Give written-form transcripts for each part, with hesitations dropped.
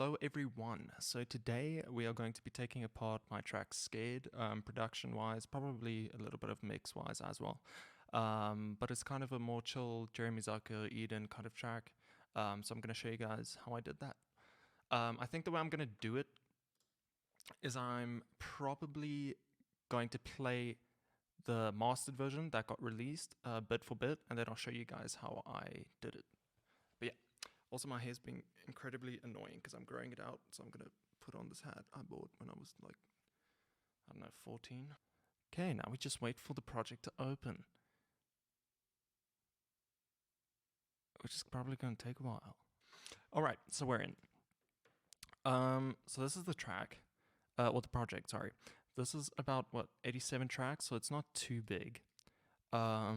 Hello everyone. So today we are going to be taking apart my track Scared, production-wise, probably a little bit of mix-wise as well. But it's kind of a more chill Jeremy Zucker, Eden kind of track. So I'm going to show you guys how I did that. I think the way I'm going to do it is I'm probably going to play the mastered version that got released bit for bit, and then I'll show you guys how I did it. But yeah. Also, my hair's been incredibly annoying because I'm growing it out, so I'm going to put on this hat I bought when I was like, I don't know, 14. Okay, now we just wait for the project to open, which is probably going to take a while. Alright, so we're in. So this is the track, or the project, sorry. This is about, 87 tracks, so it's not too big. I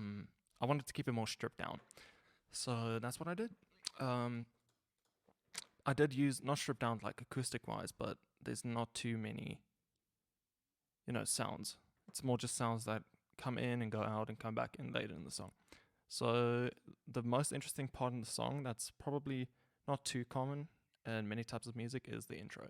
wanted to keep it more stripped down. So that's what I did. I did use, not stripped down like acoustic wise, but there's not too many, sounds. It's more just sounds that come in and go out and come back in later in the song. So the most interesting part in the song that's probably not too common in many types of music is the intro.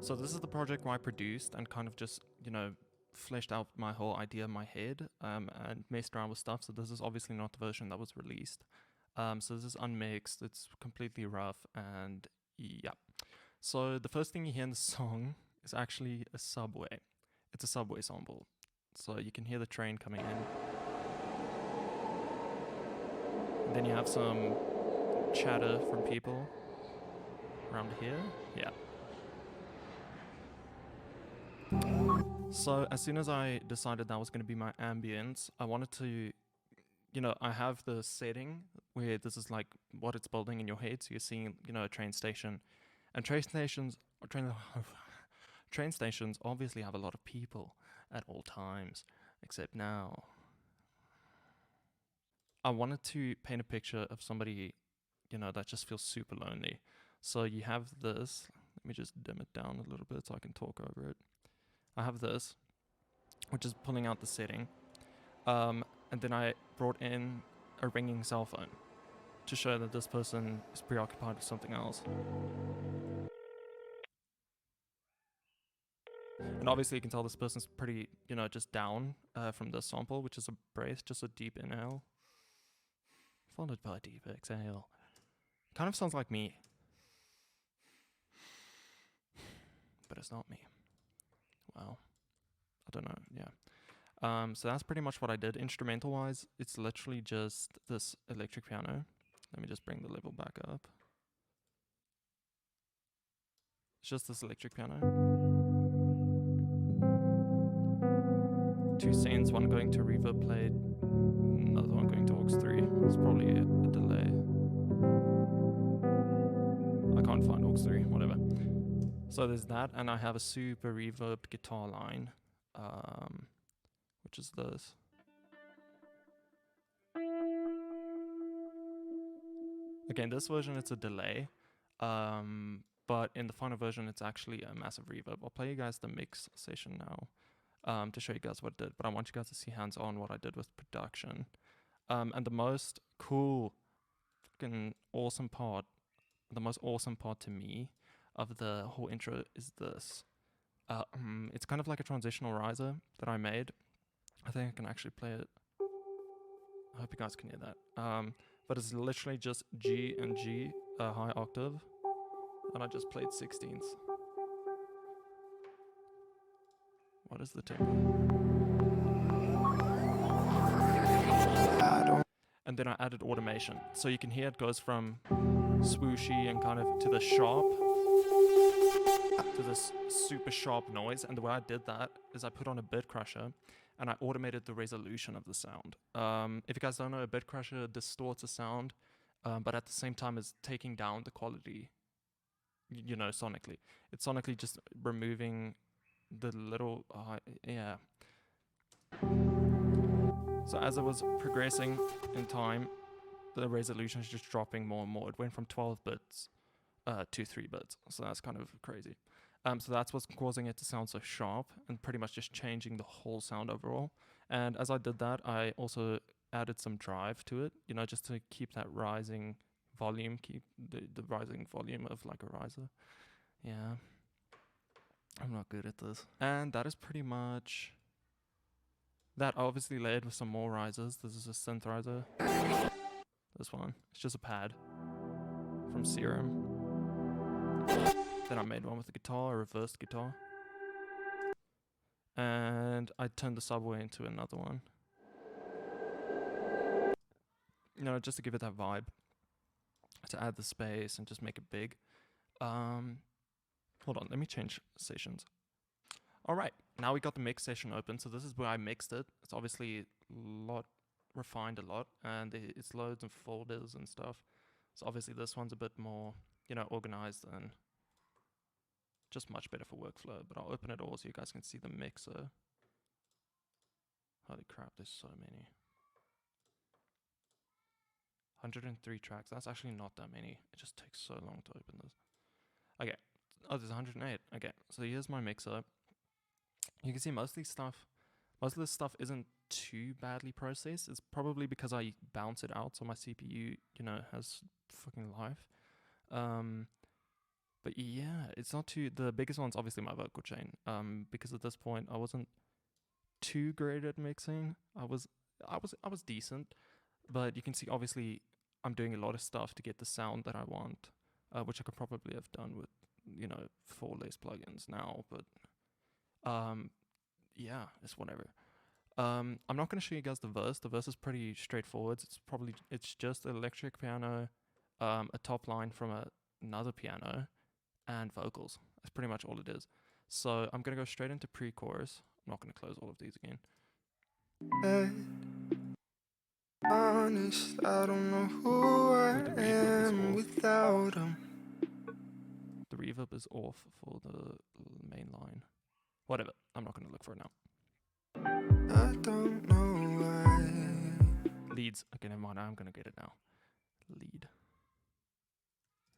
So this is the project where I produced and kind of just, fleshed out my whole idea in my head and messed around with stuff. So this is obviously not the version that was released. So this is unmixed, it's completely rough, and yeah. So the first thing you hear in the song is actually a subway. It's a subway sample. So you can hear the train coming in. And then you have some chatter from people around here. Yeah. So as soon as I decided that was going to be my ambience, I wanted to, I have the setting where this is like what it's building in your head. So you're seeing, a train station, and train stations obviously have a lot of people at all times, except now. I wanted to paint a picture of somebody, that just feels super lonely. So you have this. Let me just dim it down a little bit so I can talk over it. I have this, which is pulling out the setting. And then I brought in a ringing cell phone to show that this person is preoccupied with something else. And obviously you can tell this person's pretty, just down from the sample, which is a brace, just a deep inhale, followed by a deep exhale. Kind of sounds like me. But it's not me. Wow. I don't know, yeah. So that's pretty much what I did. Instrumental wise, it's literally just this electric piano. Let me just bring the level back up. It's just this electric piano. 2 scenes, one going to reverb plate, another one going to aux 3. It's probably a delay. I can't find aux 3, whatever. So there's that, and I have a super reverbed guitar line, which is this. Again, this version it's a delay, but in the final version it's actually a massive reverb. I'll play you guys the mix session now to show you guys what I did, but I want you guys to see hands-on what I did with production. And the most cool, fucking awesome part, the most awesome part to me of the whole intro is this. It's kind of like a transitional riser that I made. I think I can actually play it. I hope you guys can hear that. But it's literally just G and G, a high octave, and I just played 16ths. What is the tempo? And then I added automation. So you can hear it goes from swooshy and kind of to the sharp, to this super sharp noise. And the way I did that is I put on a bit crusher and I automated the resolution of the sound. If you guys don't know, a bit crusher distorts a sound, but at the same time is taking down the quality, sonically. It's sonically just removing the little, yeah. So as I was progressing in time, the resolution is just dropping more and more. It went from 12 bits to 3 bits, so that's kind of crazy. So that's what's causing it to sound so sharp and pretty much just changing the whole sound overall. And as I did that, I also added some drive to it, you know, just to keep that rising volume, keep the rising volume of like a riser. Yeah, I'm not good at this. And that is pretty much that. Obviously layered with some more risers. This is a synth riser. This one, it's just a pad from Serum. Then I made one with the guitar, a reversed guitar. And I turned the subway into another one. You know, just to give it that vibe. To add the space and just make it big. Hold on, let me change sessions. Alright, now we got the mix session open, so this is where I mixed it. It's obviously refined a lot, and it's loads of folders and stuff. So obviously this one's a bit more, you know, organized and just much better for workflow. But I'll open it all so you guys can see the mixer. Holy crap, there's so many. 103 tracks, that's actually not that many. It just takes so long to open this. Okay, oh, there's 108. Okay, so here's my mixer. You can see most of this stuff isn't too badly processed. It's probably because I bounce it out, so my CPU, you know, has fucking life. But yeah, it's not too. The biggest one's obviously my vocal chain. Because at this point I wasn't too great at mixing. I was decent, but you can see obviously I'm doing a lot of stuff to get the sound that I want, which I could probably have done with, you know, 4 less plugins now. But yeah, it's whatever. I'm not going to show you guys the verse. The verse is pretty straightforward. It's just an electric piano, a top line from another piano, and vocals. That's pretty much all it is. So I'm going to go straight into pre-chorus. I'm not going to close all of these again. Honest, I don't know who I am without him. The reverb is off for the main line. Whatever, I'm not going to look for it now. I don't know why. Leads. Okay, never mind, I'm going to get it now. Lead.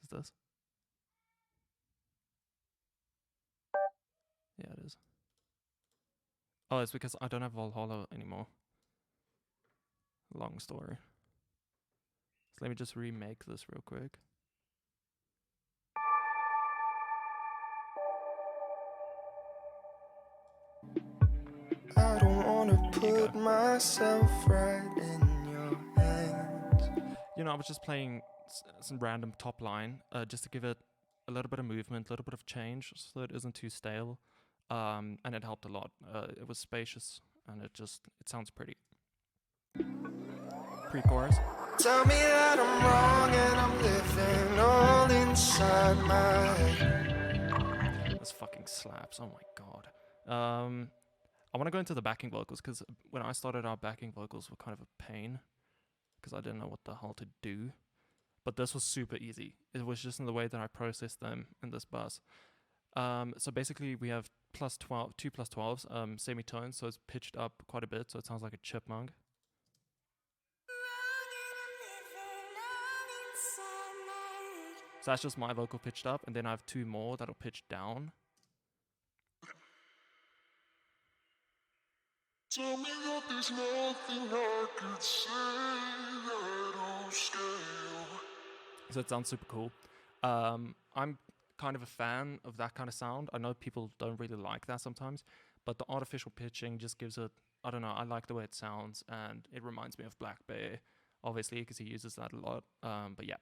Is this? Yeah, it is. Oh, it's because I don't have Valhalla anymore. Long story. So let me just remake this real quick. I don't wanna put myself right in your hands. You know, I was just playing some random top line, just to give it a little bit of movement, a little bit of change, so it isn't too stale. And it helped a lot. It was spacious, and it sounds pretty. Pre-chorus. Tell me that I'm wrong and I'm living all inside my head. This fucking slaps, oh my god. I want to go into the backing vocals, because when I started out, backing vocals were kind of a pain, because I didn't know what the hell to do. But this was super easy. It was just in the way that I processed them in this bus. So basically we have two +12s, semitones, so it's pitched up quite a bit, so it sounds like a chipmunk. So that's just my vocal pitched up, and then I have 2 more that'll pitch down. Tell me that there's nothing I could say that'll scare you. So it sounds super cool. I'm kind of a fan of that kind of sound. I know people don't really like that sometimes, but the artificial pitching just gives it, I don't know, I like the way it sounds, and it reminds me of Black Bear, obviously, because he uses that a lot. But yeah,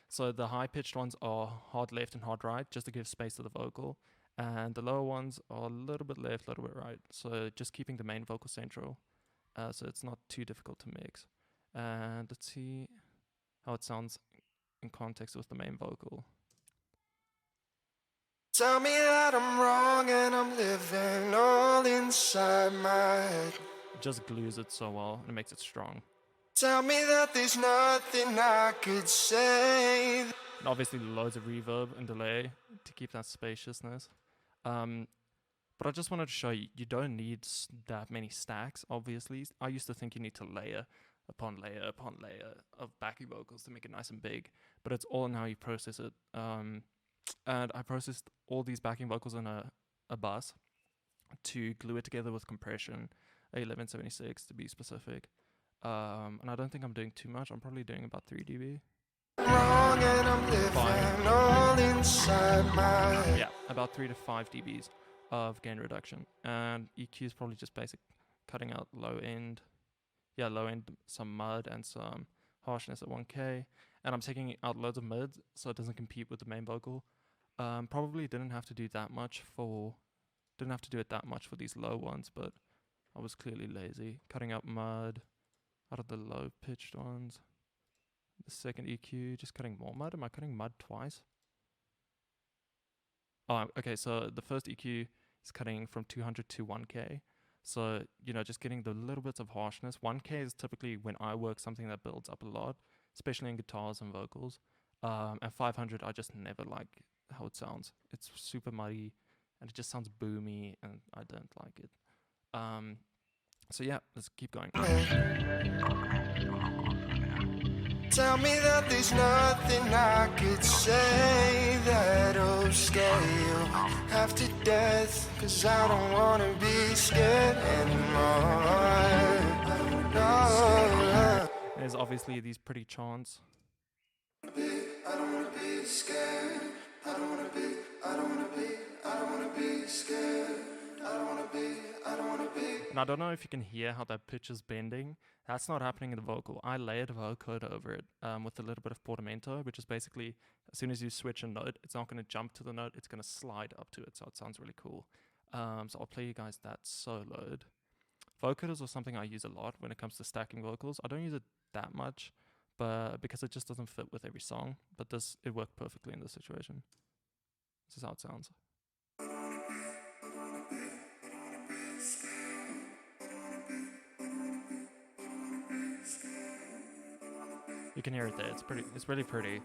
so the high-pitched ones are hard left and hard right, just to give space to the vocal, and the lower ones are a little bit left, a little bit right, so just keeping the main vocal central, so it's not too difficult to mix. And let's see how it sounds in context with the main vocal. Tell me that I'm wrong and I'm living all inside my head. It just glues it so well, and it makes it strong. Tell me that there's nothing I could say. And obviously loads of reverb and delay to keep that spaciousness. But I just wanted to show you, you don't need that many stacks, obviously. I used to think you need to layer upon layer of backing vocals to make it nice and big. But it's all in how you process it. And I processed all these backing vocals in a bus to glue it together with compression, A1176 to be specific. And I don't think I'm doing too much. I'm probably doing about 3 dB. Wrong and I'm living all inside my Yeah, about 3 to 5 dBs of gain reduction. And EQ is probably just basic cutting out low end, some mud and some harshness at 1K. And I'm taking out loads of mids so it doesn't compete with the main vocal. Probably didn't have to do it that much for these low ones, but I was clearly lazy. Cutting out mud out of the low pitched ones. The second EQ, just cutting more mud. Am I cutting mud twice? Oh, okay, so the first EQ is cutting from 200 to 1K. So, just getting the little bits of harshness. 1K is typically when I work something that builds up a lot, especially in guitars and vocals. And 500, I just never like how it sounds. It's super muddy and it just sounds boomy and I don't like it. So yeah, let's keep going. Tell me that there's nothing I could say that'll scare you half to death, 'cause I don't wanna be scared anymore. No. There's obviously these pretty chants. I don't wanna be scared. I don't wanna be scared. I don't wanna be. And I don't know if you can hear how that pitch is bending. That's not happening in the vocal. I layered vocoder over it with a little bit of portamento, which is basically, as soon as you switch a note, it's not going to jump to the note, it's going to slide up to it, so it sounds really cool. So I'll play you guys that soloed. Vocoders are something I use a lot when it comes to stacking vocals. I don't use it that much, but because it just doesn't fit with every song. But it worked perfectly in this situation. This is how it sounds. You can hear it there. It's really pretty.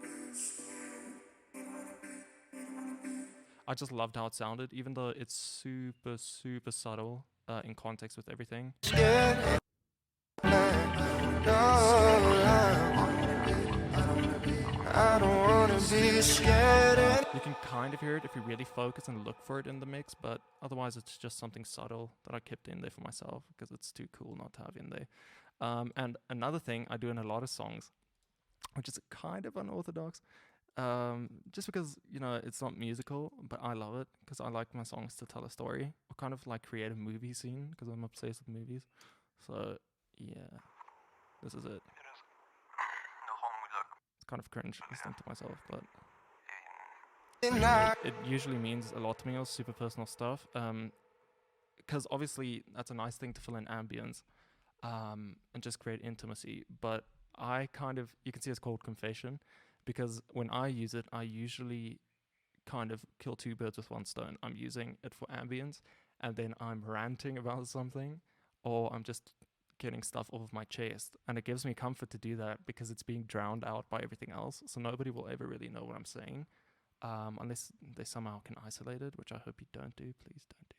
I just loved how it sounded, even though it's super, super subtle in context with everything. I don't wanna be scared. You can kind of hear it if you really focus and look for it in the mix, but otherwise it's just something subtle that I kept in there for myself because it's too cool not to have in there. And another thing I do in a lot of songs, which is kind of unorthodox, just because, it's not musical, but I love it because I like my songs to tell a story or kind of like create a movie scene because I'm obsessed with movies. So, yeah, this is it. It's kind of cringe listening to myself, but it usually means a lot to me, or super personal stuff, because obviously that's a nice thing to fill in ambience and just create intimacy, but you can see it's called confession, because when I use it, I usually kind of kill two birds with one stone. I'm using it for ambience, and then I'm ranting about something, or I'm just getting stuff off of my chest, and it gives me comfort to do that because it's being drowned out by everything else, so nobody will ever really know what I'm saying, unless they somehow can isolate it, which I hope you don't do. Please don't do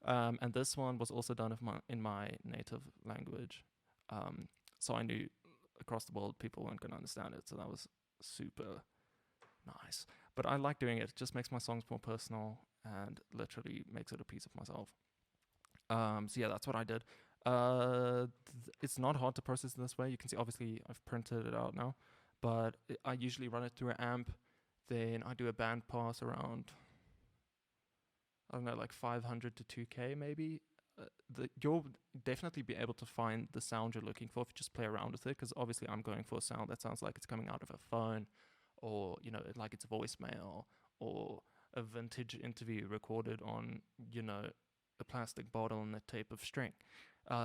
that. And this one was also done in my native language, so I knew across the world people weren't going to understand it, so that was super nice. But I like doing it. It just makes my songs more personal and literally makes it a piece of myself. So yeah, that's what I did. It's not hard to process this way. You can see, obviously, I've printed it out now, but I usually run it through an amp. Then I do a band pass around, I don't know, like 500 to 2K maybe. You'll definitely be able to find the sound you're looking for if you just play around with it, because obviously I'm going for a sound that sounds like it's coming out of a phone, or, like it's voicemail, or a vintage interview recorded on, a plastic bottle and a tape of string.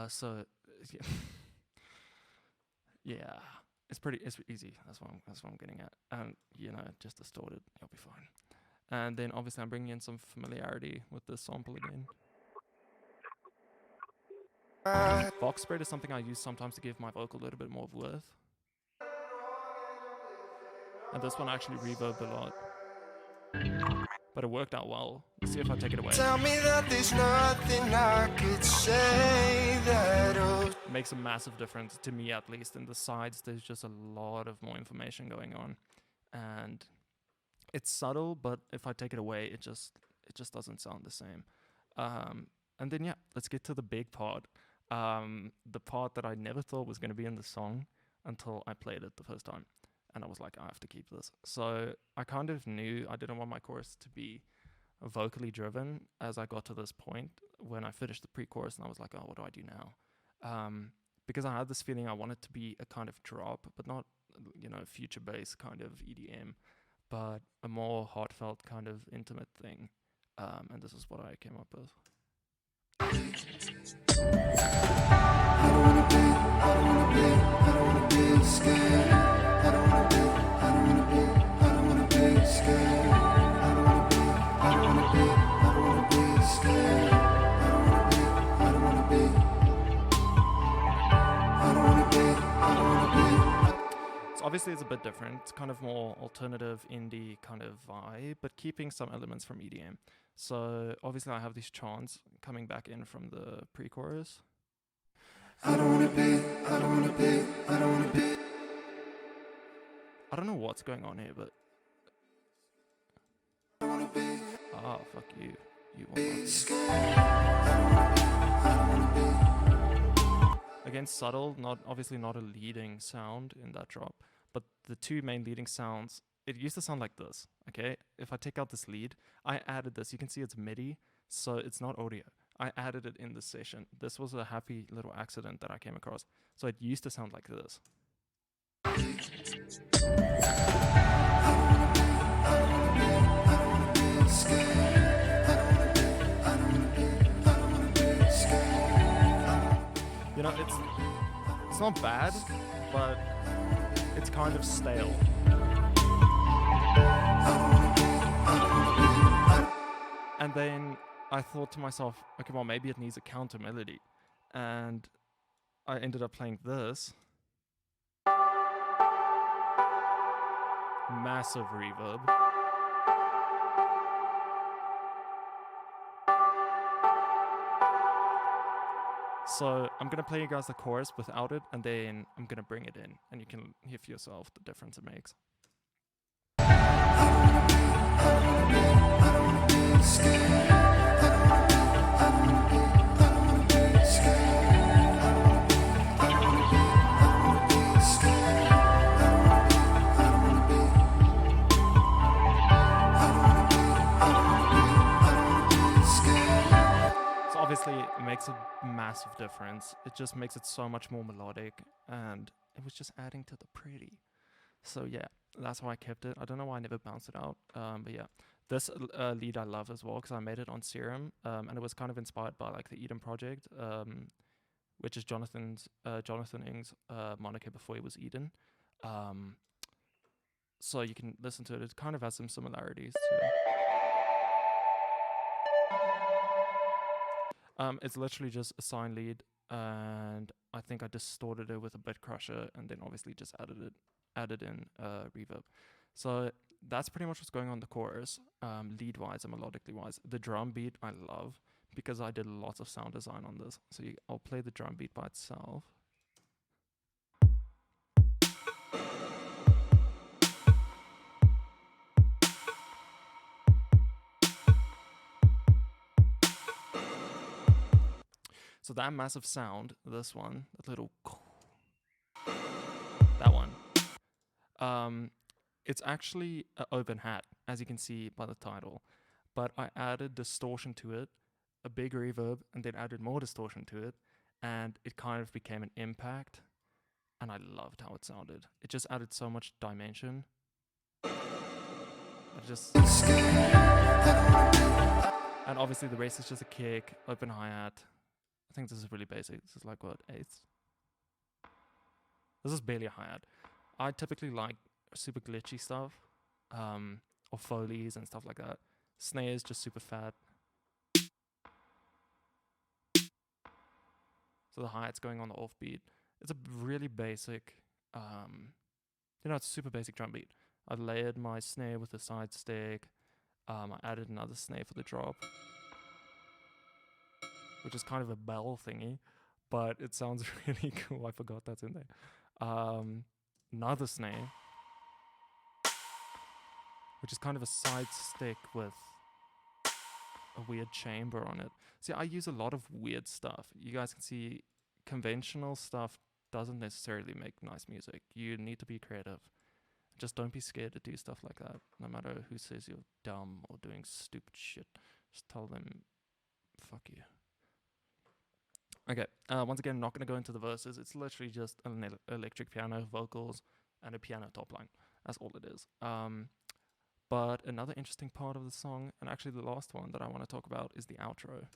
So yeah, it's easy. That's what I'm getting at. And just distort it, you'll be fine. And then obviously I'm bringing in some familiarity with this sample again. Vox spread is something I use sometimes to give my vocal a little bit more of worth. And this one actually reverbed a lot. But it worked out well. see if I take it away. Tell me that there's nothing I could say that'll. It makes a massive difference to me, at least. In the sides, there's just a lot of more information going on, and it's subtle. But if I take it away, it just doesn't sound the same. And then yeah, let's get to the big part. The part that I never thought was going to be in the song until I played it the first time, and I was like, I have to keep this. So I kind of knew I didn't want my chorus to be vocally driven as I got to this point when I finished the pre-chorus, and I was like, oh, what do I do now? Because I had this feeling I wanted to be a kind of drop, but not, future bass kind of EDM, but a more heartfelt kind of intimate thing. And this is what I came up with. Obviously it's a bit different. It's kind of more alternative indie kind of vibe, but keeping some elements from EDM. So obviously I have these chants coming back in from the pre-chorus. I don't wanna be, I don't wanna be, I don't wanna be. I don't know what's going on here, but I don't wanna be. Ah, fuck you. You will not be. Again, subtle, obviously not a leading sound in that drop. But the two main leading sounds, it used to sound like this, okay? If I take out this lead, I added this. You can see it's MIDI, so it's not audio. I added it in this session. This was a happy little accident that I came across. So it used to sound like this. You know, it's not bad, but it's kind of stale. And then I thought to myself, okay, well, maybe it needs a counter melody. And I ended up playing this. Massive reverb. So I'm going to play you guys the chorus without it, and then I'm going to bring it in, and you can hear for yourself the difference it makes. Obviously, it makes a massive difference. It just makes it so much more melodic, and it was just adding to the pretty. So yeah, that's why I kept it. I don't know why I never bounced it out, but yeah. This lead I love as well, because I made it on Serum, and it was kind of inspired by like the Eden project, which is Jonathan Ing's moniker before he was Eden. So you can listen to it. It kind of has some similarities to it's literally just a sine lead, and I think I distorted it with a bit crusher, and then obviously just added in reverb. So that's pretty much what's going on in the chorus, lead wise and melodically wise. The drum beat I love because I did lots of sound design on this. So I'll play the drum beat by itself. So that massive sound, this one, that little, that one, it's actually an open hat, as you can see by the title. But I added distortion to it, a big reverb, and then added more distortion to it, and it kind of became an impact, and I loved how it sounded. It just added so much dimension. And obviously the rest is just a kick, open hi-hat. I think this is really basic. This is like, what, eighths? This is barely a hi-hat. I typically like super glitchy stuff, or Foleys and stuff like that. Snare is just super fat. So the hi-hat's going on the offbeat. It's a really basic, it's a super basic drum beat. I layered my snare with a side stick. I added another snare for the drop, which is kind of a bell thingy, but it sounds really cool. I forgot that's in there. Another snare, which is kind of a side stick with a weird chamber on it. See, I use a lot of weird stuff. You guys can see conventional stuff doesn't necessarily make nice music. You need to be creative. Just don't be scared to do stuff like that. No matter who says you're dumb or doing stupid shit, just tell them, fuck you. Okay, once again, I'm not going to go into the verses. It's literally just an electric piano, vocals, and a piano top line. That's all it is. But another interesting part of the song, and actually the last one that I want to talk about, is the outro.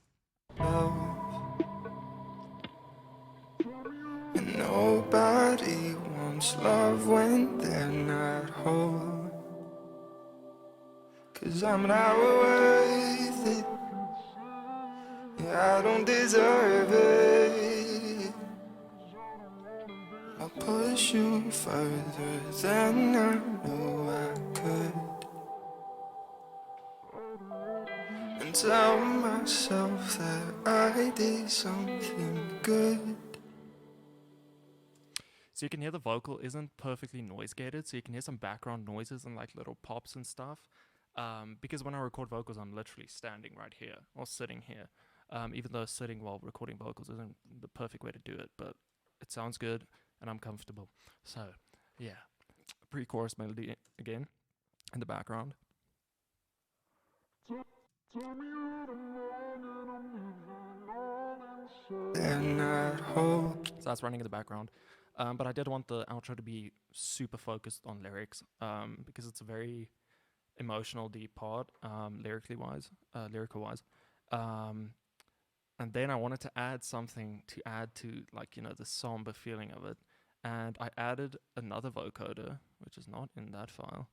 And nobody wants love when they're not whole. 'Cause I'm not worth it. Yeah, I don't deserve it. I'll push you further than I know I could. And tell myself that I did something good. So you can hear the vocal isn't perfectly noise gated, so you can hear some background noises and like little pops and stuff. Because when I record vocals, I'm literally standing right here or sitting here. Even though sitting while recording vocals isn't the perfect way to do it, but it sounds good and I'm comfortable. So yeah, pre-chorus melody again in the background. They're not whole. So that's running in the background. But I did want the outro to be super focused on lyrics, because it's a very emotional, deep part, lyrical wise. And then I wanted to add something to add to, like, you know, the somber feeling of it. And I added another vocoder, which is not in that file.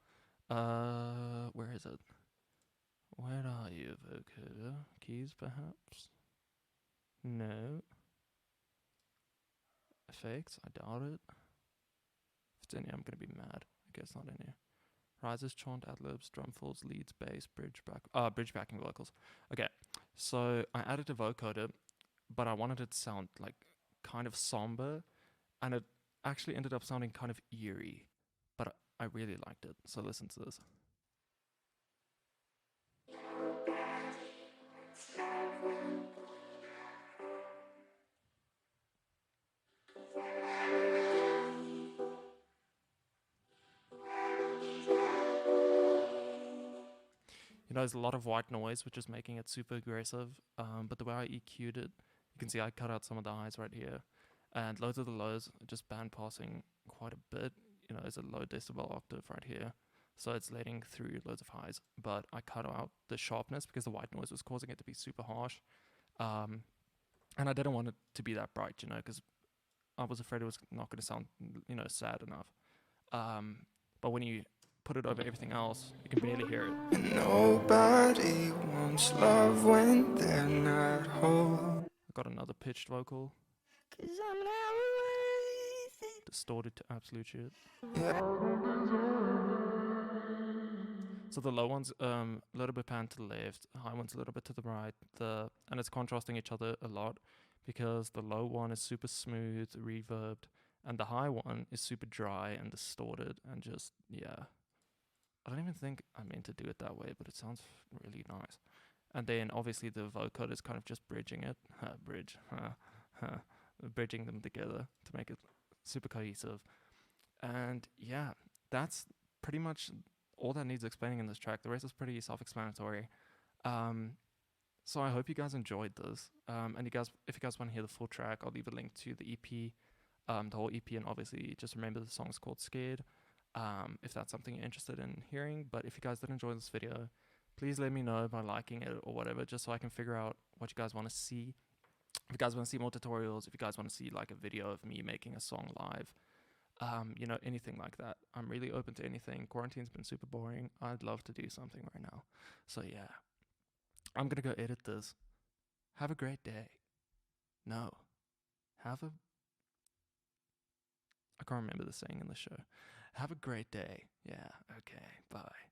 Where is it? Where are you, vocoder? Keys, perhaps? No. Effects? I doubt it. If it's in here, I'm gonna be mad. I guess not in here. Rises, chant, ad-libs, drum fills, leads, bass, bridge backing vocals. Okay, so I added a vocoder, but I wanted it to sound like kind of somber, and it actually ended up sounding kind of eerie, but I really liked it. So listen to this. You know, there's a lot of white noise, which is making it super aggressive. But the way I EQ'd it, you can see I cut out some of the highs right here, and loads of the lows are just band passing quite a bit. You know, there's a low decibel octave right here, so it's letting through loads of highs. But I cut out the sharpness because the white noise was causing it to be super harsh, and I didn't want it to be that bright, you know, because I was afraid it was not going to sound, you know, sad enough. But when you put it over everything else, you can barely hear it. And nobody wants love when they're not whole. I got another pitched vocal, 'Cause I'm not worth it. distorted to absolute shit. Yeah. So the low one's a little bit panned to the left, high one's a little bit to the right, and it's contrasting each other a lot because the low one is super smooth, reverbed, and the high one is super dry and distorted and just, yeah. I don't even think I meant to do it that way, but it sounds really nice. And then obviously the vocoder is kind of just bridging it, bridging them together to make it super cohesive. And yeah, that's pretty much all that needs explaining in this track. The rest is pretty self-explanatory. So I hope you guys enjoyed this. And if you guys want to hear the full track, I'll leave a link to the EP, the whole EP, and obviously just remember the song's called Scared. If that's something you're interested in hearing. But if you guys did enjoy this video, please let me know by liking it or whatever, just so I can figure out what you guys want to see. If you guys want to see more tutorials, if you guys want to see like a video of me making a song live, you know, anything like that. I'm really open to anything. Quarantine's been super boring. I'd love to do something right now. So yeah, I'm gonna go edit this. Have a great day. No. I can't remember the saying in the show. Have a great day. Yeah, okay, bye.